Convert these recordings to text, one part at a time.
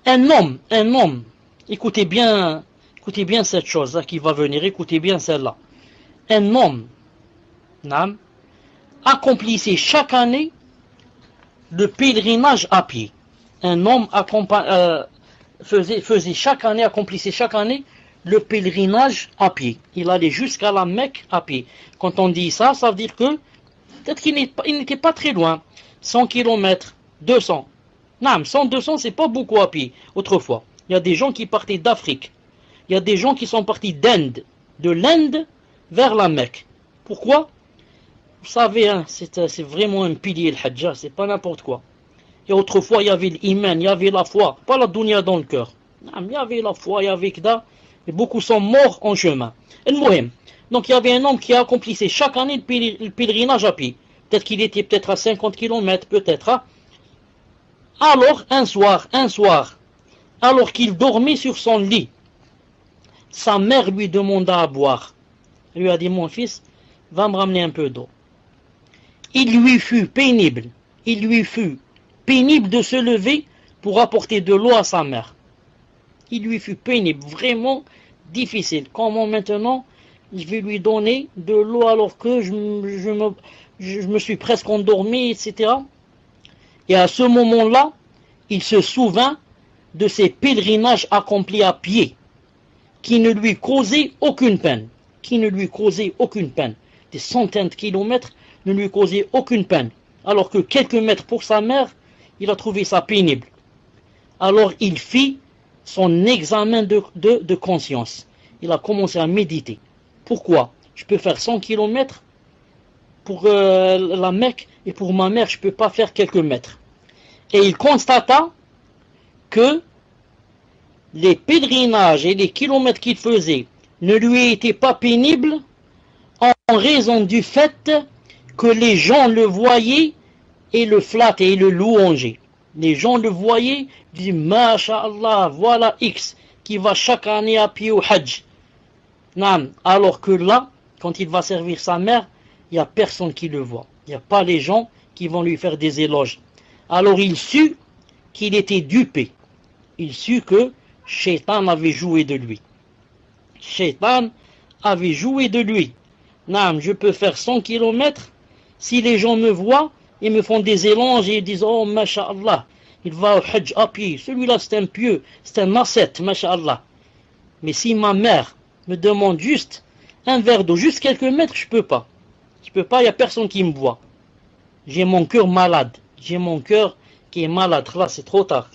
Un homme, écoutez bien cette chose-là qui va venir, écoutez bien celle-là. Un homme, naam, accomplissait chaque année le pèlerinage à pied. Un homme faisait chaque année, accomplissait chaque année le pèlerinage à pied. Il allait jusqu'à la Mecque à pied. Quand on dit ça, ça veut dire que peut-être qu'il n'était pas très loin. 100 km, 200. Non, 100, 200, c'est pas beaucoup à pied. Autrefois, il y a des gens qui partaient d'Afrique. Il y a des gens qui sont partis d'Inde. De l'Inde vers la Mecque. Pourquoi? Vous savez, hein, c'est vraiment un pilier, le Hajj. C'est pas n'importe quoi. Et autrefois, il y avait l'iman, il y avait la foi. Pas la dunya dans le cœur. Non, il y avait la foi, il y avait Kda. Et beaucoup sont morts en chemin. Donc il y avait un homme qui accomplissait chaque année le pèlerinage à pied. Peut-être qu'il était peut-être à 50 km, peut-être. Hein. Alors, un soir, alors qu'il dormait sur son lit, sa mère lui demanda à boire. Elle lui a dit, mon fils, va me ramener un peu d'eau. Il lui fut pénible de se lever pour apporter de l'eau à sa mère. Il lui fut pénible, vraiment difficile. Comment maintenant je vais lui donner de l'eau alors que je me suis presque endormi, etc. Et à ce moment-là, il se souvint de ses pèlerinages accomplis à pied, qui ne lui causaient aucune peine. Des centaines de kilomètres ne lui causaient aucune peine. Alors que quelques mètres pour sa mère, il a trouvé ça pénible. Alors il fit son examen de conscience. Il a commencé à méditer. Pourquoi? Je peux faire 100 km pour la Mecque et pour ma mère, je ne peux pas faire quelques mètres. Et il constata que les pèlerinages et les kilomètres qu'il faisait ne lui étaient pas pénibles en raison du fait que les gens le voyaient et le flattaient et le louangeaient. Les gens le voyaient, disaient, Masha'Allah, voilà X qui va chaque année à pied au Hajj. Alors que là, quand il va servir sa mère, il n'y a personne qui le voit. Il n'y a pas les gens qui vont lui faire des éloges. Alors il sut qu'il était dupé. Il sut que Shaitan avait joué de lui. Je peux faire 100 km si les gens me voient et me font des éloges et disent, oh, masha'Allah, il va au Hajj à pied. Celui-là, c'est un pieux, c'est un ascète, masha'Allah. Mais si ma mère me demande juste un verre d'eau, juste quelques mètres, je peux pas. Il n'y a personne qui me voit. J'ai mon cœur malade. J'ai mon cœur qui est malade. Là, c'est trop tard.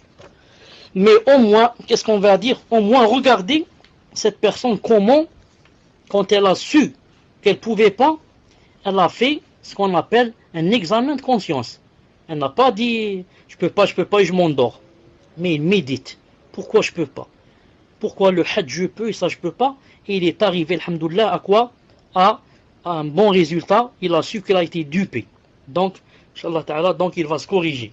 Mais au moins, qu'est-ce qu'on va dire? Au moins, regardez cette personne comment, quand elle a su qu'elle ne pouvait pas, elle a fait ce qu'on appelle un examen de conscience. Elle n'a pas dit je peux pas et je m'endors. Mais il médite. Pourquoi je peux pas? Pourquoi le Hajj je peux et ça je peux pas? Et il est arrivé, alhamdoulilah, à quoi? À un bon résultat. Il a su qu'il a été dupé. Donc, Inch'Allah Ta'ala, donc il va se corriger.